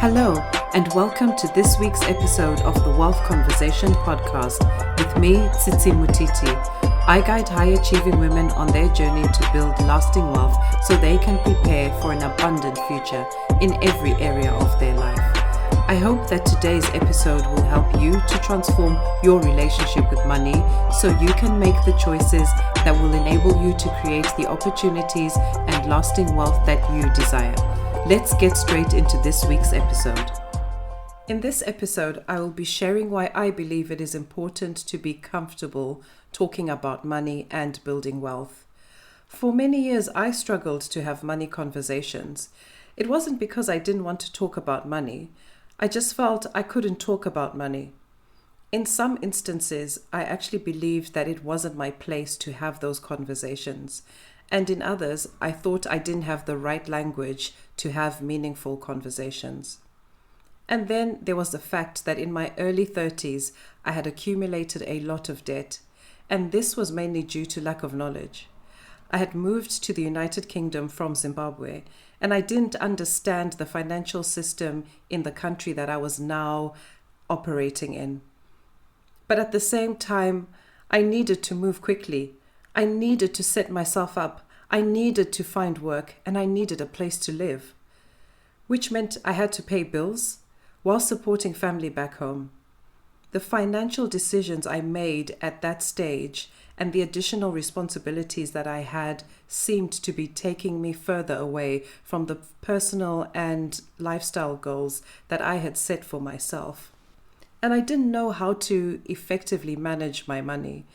Hello, and welcome to this week's episode of the Wealth Conversation podcast with me, Tsitsi. I guide high-achieving women on their journey to build lasting wealth so they can prepare for an abundant future in every area of their life. I hope that today's episode will help you to transform your relationship with money so you can make the choices that will enable you to create the opportunities and lasting wealth that you desire. Let's get straight into this week's episode. In this episode, I will be sharing why I believe it is important to be comfortable talking about money and building wealth. For many years, I struggled to have money conversations. It wasn't because I didn't want to talk about money. I just felt I couldn't talk about money. In some instances, I actually believed that it wasn't my place to have those conversations. And in others, I thought I didn't have the right language to have meaningful conversations. And then there was the fact that in my early 30s, I had accumulated a lot of debt, and this was mainly due to lack of knowledge. I had moved to the United Kingdom from Zimbabwe, and I didn't understand the financial system in the country that I was now operating in. But at the same time, I needed to move quickly. I needed to set myself up. I needed to find work, and I needed a place to live, which meant I had to pay bills while supporting family back home. The financial decisions I made at that stage and the additional responsibilities that I had seemed to be taking me further away from the personal and lifestyle goals that I had set for myself. And I didn't know how to effectively manage my money.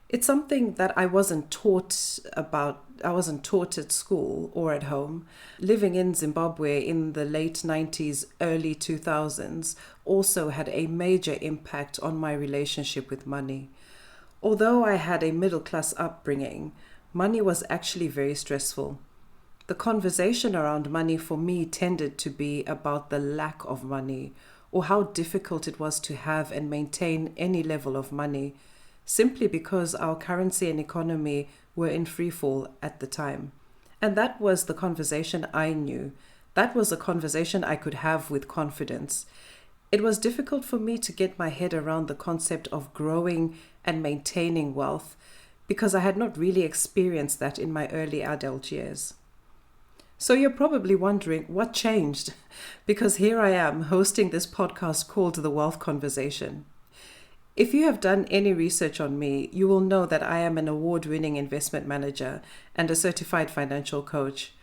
It's something that I wasn't taught about. I wasn't taught at school or at home. Living in Zimbabwe in the late 90s, early 2000s also had a major impact on my relationship with money. Although I had a middle-class upbringing, money was actually very stressful. The conversation around money for me tended to be about the lack of money or how difficult it was to have and maintain any level of money, simply because our currency and economy were in freefall at the time. And that was the conversation I knew. That was a conversation I could have with confidence. It was difficult for me to get my head around the concept of growing and maintaining wealth because I had not really experienced that in my early adult years. So you're probably wondering what changed, because here I am hosting this podcast called The Wealth Conversation. If you have done any research on me, you will know that I am an award-winning investment manager and a certified financial coach.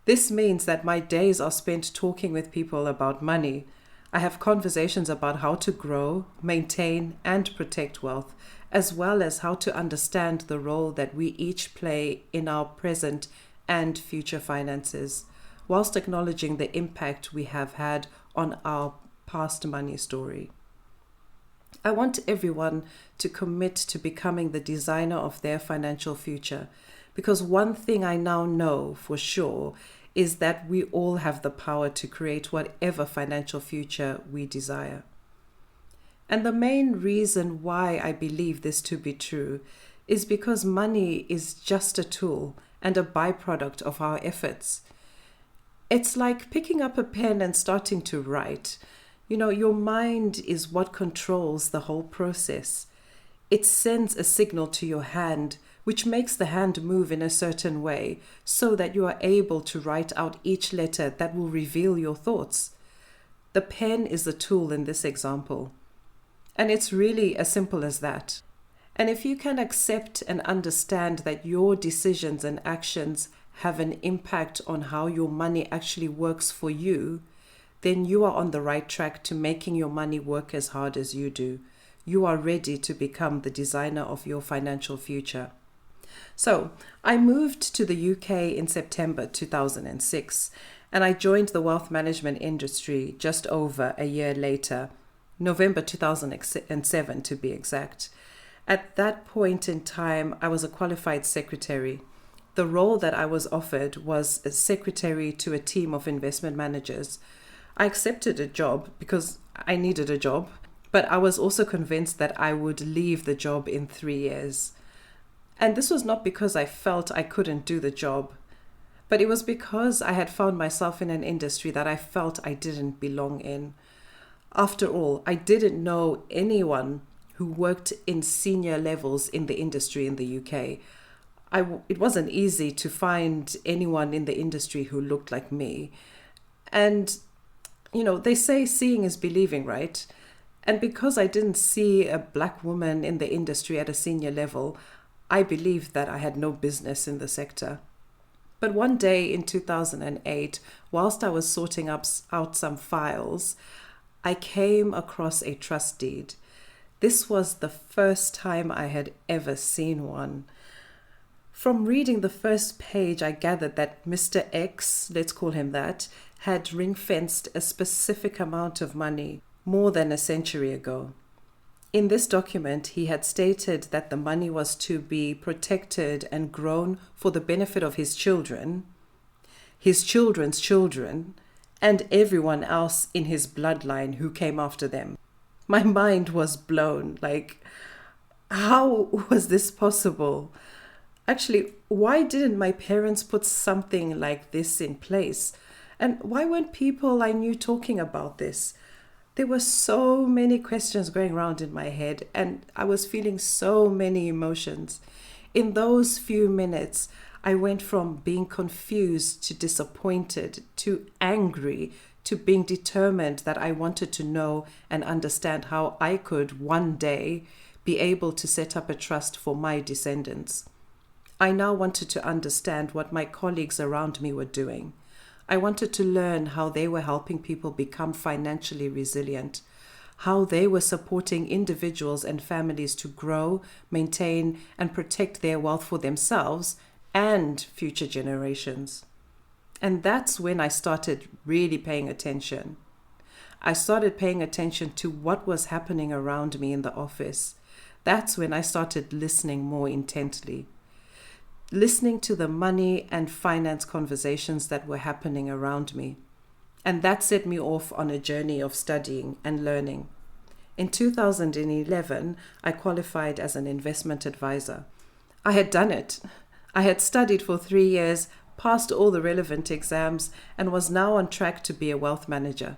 This means that my days are spent talking with people about money. I have conversations about how to grow, maintain, and protect wealth, as well as how to understand the role that we each play in our present and future finances, whilst acknowledging the impact we have had on our past money story. I want everyone to commit to becoming the designer of their financial future, because one thing I now know for sure is that we all have the power to create whatever financial future we desire. And the main reason why I believe this to be true is because money is just a tool and a byproduct of our efforts. It's like picking up a pen and starting to write. Your mind is what controls the whole process. It sends a signal to your hand, which makes the hand move in a certain way so that you are able to write out each letter that will reveal your thoughts. The pen is the tool in this example. And it's really as simple as that. And if you can accept and understand that your decisions and actions have an impact on how your money actually works for you, then you are on the right track to making your money work as hard as you do. You are ready to become the designer of your financial future. So, I moved to the UK in September 2006, and I joined the wealth management industry just over a year later, November 2007 to be exact. At that point in time, I was a qualified secretary. The role that I was offered was a secretary to a team of investment managers. I accepted a job because I needed a job, but I was also convinced that I would leave the job in 3 years. And this was not because I felt I couldn't do the job, But it was because I had found myself in an industry that I felt I didn't belong in. After all, I didn't know anyone who worked in senior levels in the industry in the UK. It wasn't easy to find anyone in the industry who looked like me. And, they say seeing is believing, right? And because I didn't see a black woman in the industry at a senior level, I believed that I had no business in the sector. But one day in 2008, whilst I was sorting out some files, I came across a trust deed. This was the first time I had ever seen one. From reading the first page, I gathered that Mr. X, let's call him that, had ring-fenced a specific amount of money more than a century ago. In this document, he had stated that the money was to be protected and grown for the benefit of his children, his children's children, and everyone else in his bloodline who came after them. My mind was blown. How was this possible? Actually, why didn't my parents put something like this in place? And why weren't people I knew talking about this? There were so many questions going around in my head, and I was feeling so many emotions. In those few minutes, I went from being confused to disappointed to angry to being determined that I wanted to know and understand how I could one day be able to set up a trust for my descendants. I now wanted to understand what my colleagues around me were doing. I wanted to learn how they were helping people become financially resilient, how they were supporting individuals and families to grow, maintain, and protect their wealth for themselves and future generations. And that's when I started really paying attention. I started paying attention to what was happening around me in the office. That's when I started listening more intently. Listening to the money and finance conversations that were happening around me. And that set me off on a journey of studying and learning. In 2011, I qualified as an investment advisor. I had done it. I had studied for 3 years, passed all the relevant exams, and was now on track to be a wealth manager.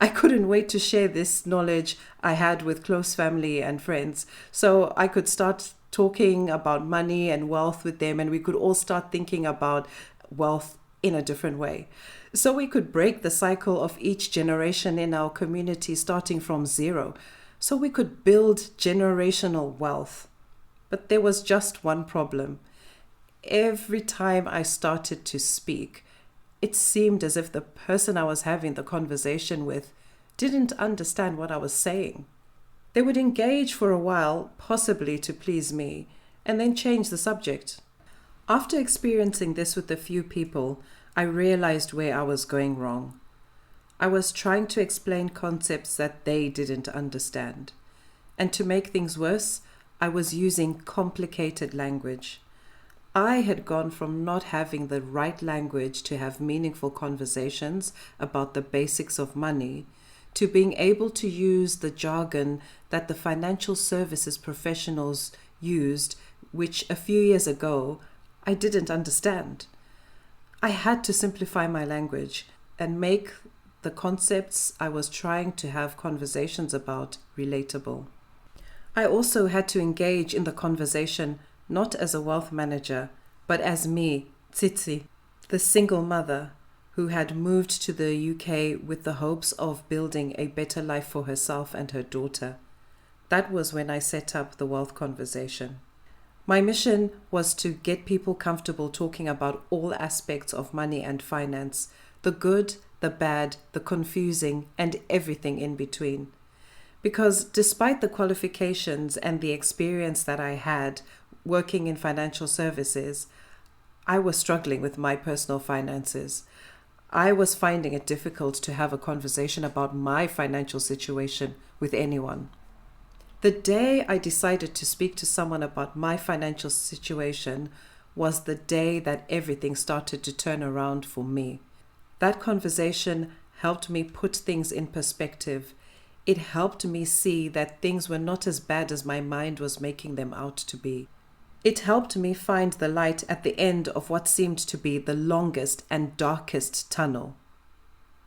I couldn't wait to share this knowledge I had with close family and friends, so I could start talking about money and wealth with them, and we could all start thinking about wealth in a different way. So we could break the cycle of each generation in our community starting from zero. So we could build generational wealth. But there was just one problem. Every time I started to speak, it seemed as if the person I was having the conversation with didn't understand what I was saying. They would engage for a while, possibly to please me, and then change the subject. After experiencing this with a few people, I realized where I was going wrong. I was trying to explain concepts that they didn't understand. And to make things worse, I was using complicated language. I had gone from not having the right language to have meaningful conversations about the basics of money to being able to use the jargon that the financial services professionals used, which a few years ago I didn't understand. I had to simplify my language and make the concepts I was trying to have conversations about relatable. I also had to engage in the conversation not as a wealth manager, but as me, Tsitsi, the single mother who had moved to the UK with the hopes of building a better life for herself and her daughter. That was when I set up the wealth conversation. My mission was to get people comfortable talking about all aspects of money and finance, the good, the bad, the confusing, and everything in between. Because despite the qualifications and the experience that I had working in financial services, I was struggling with my personal finances. I was finding it difficult to have a conversation about my financial situation with anyone. The day I decided to speak to someone about my financial situation was the day that everything started to turn around for me. That conversation helped me put things in perspective. It helped me see that things were not as bad as my mind was making them out to be. It helped me find the light at the end of what seemed to be the longest and darkest tunnel.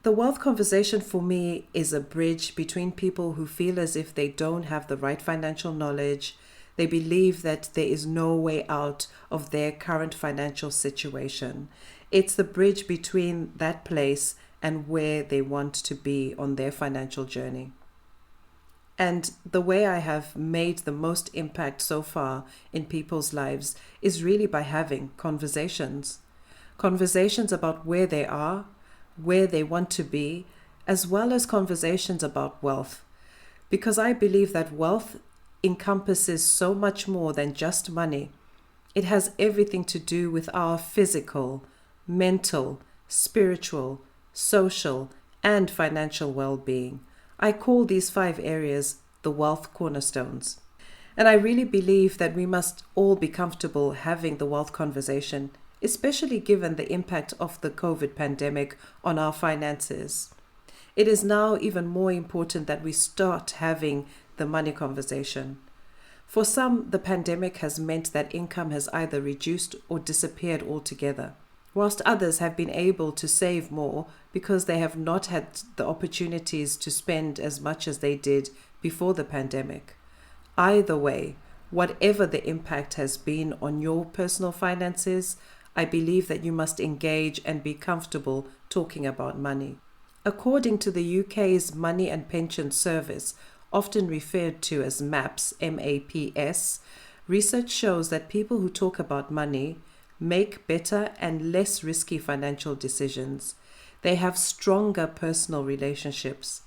The wealth conversation for me is a bridge between people who feel as if they don't have the right financial knowledge. They believe that there is no way out of their current financial situation. It's the bridge between that place and where they want to be on their financial journey. And the way I have made the most impact so far in people's lives is really by having conversations. Conversations about where they are, where they want to be, as well as conversations about wealth. Because I believe that wealth encompasses so much more than just money. It has everything to do with our physical, mental, spiritual, social, and financial well-being. I call these 5 areas the wealth cornerstones. And I really believe that we must all be comfortable having the wealth conversation, especially given the impact of the COVID pandemic on our finances. It is now even more important that we start having the money conversation. For some, the pandemic has meant that income has either reduced or disappeared altogether, whilst others have been able to save more because they have not had the opportunities to spend as much as they did before the pandemic. Either way, whatever the impact has been on your personal finances, I believe that you must engage and be comfortable talking about money. According to the UK's Money and Pension Service, often referred to as MAPS, M-A-P-S, research shows that people who talk about money make better and less risky financial decisions. They have stronger personal relationships.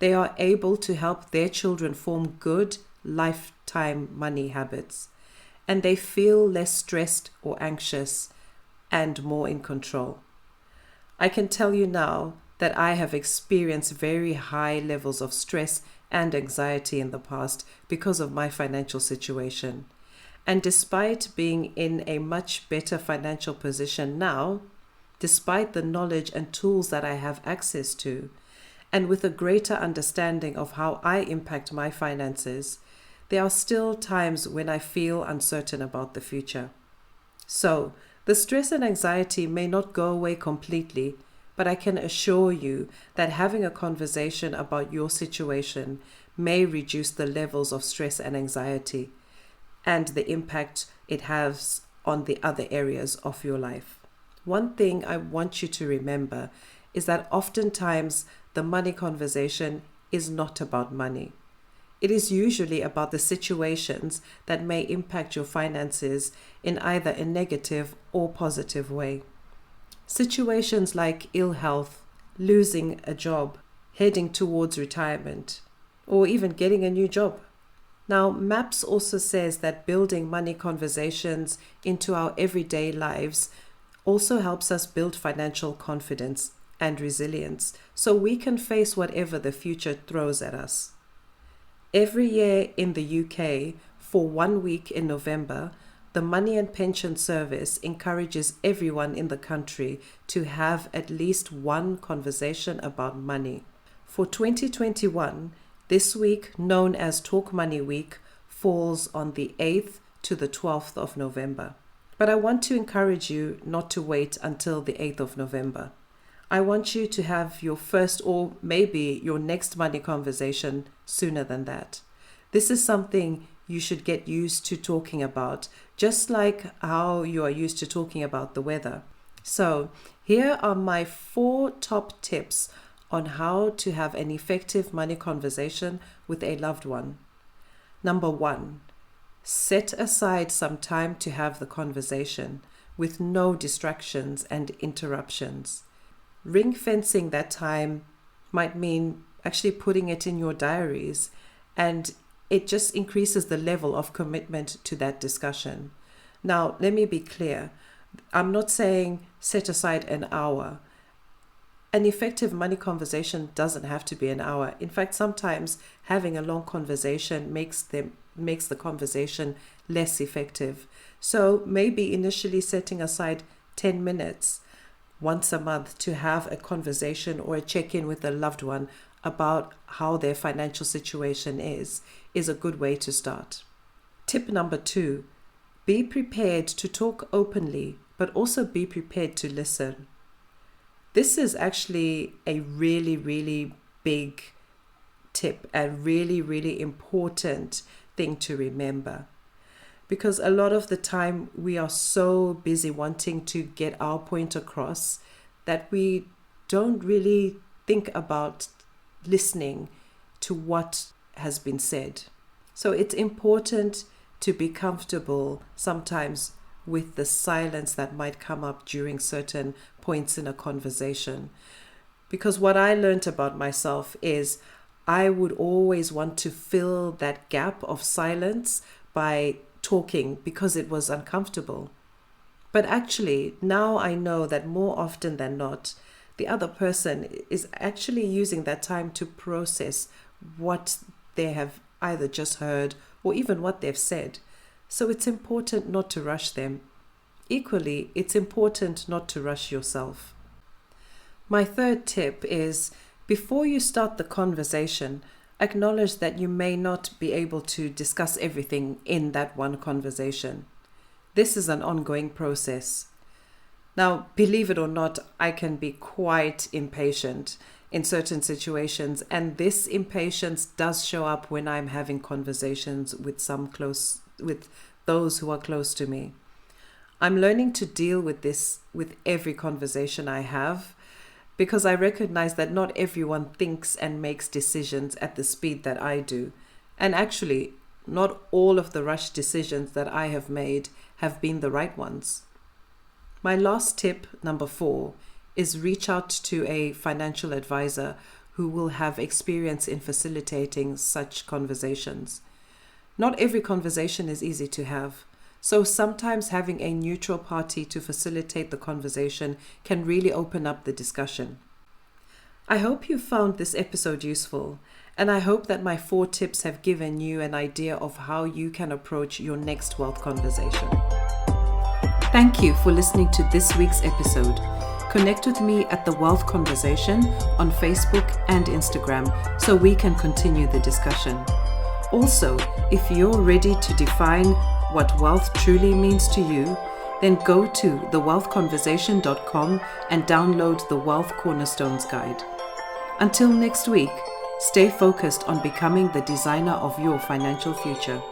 They are able to help their children form good lifetime money habits. And they feel less stressed or anxious and more in control. I can tell you now that I have experienced very high levels of stress and anxiety in the past because of my financial situation. And despite being in a much better financial position now, despite the knowledge and tools that I have access to, and with a greater understanding of how I impact my finances, there are still times when I feel uncertain about the future. So, the stress and anxiety may not go away completely, but I can assure you that having a conversation about your situation may reduce the levels of stress and anxiety and the impact it has on the other areas of your life. One thing I want you to remember is that oftentimes the money conversation is not about money. It is usually about the situations that may impact your finances in either a negative or positive way. Situations like ill health, losing a job, heading towards retirement, or even getting a new job. Now, MAPS also says that building money conversations into our everyday lives also helps us build financial confidence and resilience so we can face whatever the future throws at us. Every year in the UK, for 1 week in November, the Money and Pension Service encourages everyone in the country to have at least one conversation about money. For 2021, this week, known as Talk Money Week, falls on the 8th to the 12th of November. But I want to encourage you not to wait until the 8th of November. I want you to have your first or maybe your next money conversation sooner than that. This is something you should get used to talking about, just like how you are used to talking about the weather. So, here are my 4 top tips on how to have an effective money conversation with a loved one. Number 1, set aside some time to have the conversation with no distractions and interruptions. Ring fencing that time might mean actually putting it in your diaries, and it just increases the level of commitment to that discussion. Now, let me be clear. I'm not saying set aside an hour. An effective money conversation doesn't have to be an hour. In fact, sometimes having a long conversation makes the conversation less effective. So maybe initially setting aside 10 minutes once a month to have a conversation or a check-in with a loved one about how their financial situation is a good way to start. Tip number 2, Be prepared to talk openly, but also be prepared to listen. This is actually a really, really big tip and really, really important thing to remember. Because a lot of the time we are so busy wanting to get our point across that we don't really think about listening to what has been said. So it's important to be comfortable sometimes with the silence that might come up during certain points in a conversation. Because what I learned about myself is I would always want to fill that gap of silence by talking because it was uncomfortable. But actually, now I know that more often than not, the other person is actually using that time to process what they have either just heard or even what they've said. So it's important not to rush them. Equally, it's important not to rush yourself. My third tip is, before you start the conversation, acknowledge that you may not be able to discuss everything in that one conversation. This is an ongoing process. Now, believe it or not, I can be quite impatient in certain situations, and this impatience does show up when I'm having conversations with those who are close to me. I'm learning to deal with this with every conversation I have, because I recognize that not everyone thinks and makes decisions at the speed that I do. And actually, not all of the rushed decisions that I have made have been the right ones. My last tip, number 4, is reach out to a financial advisor who will have experience in facilitating such conversations. Not every conversation is easy to have. So sometimes having a neutral party to facilitate the conversation can really open up the discussion. I hope you found this episode useful, and I hope that my 4 tips have given you an idea of how you can approach your next wealth conversation. Thank you for listening to this week's episode. Connect with me at The Wealth Conversation on Facebook and Instagram so we can continue the discussion. Also, if you're ready to define what wealth truly means to you, then go to thewealthconversation.com and download the Wealth Cornerstones Guide. Until next week, stay focused on becoming the designer of your financial future.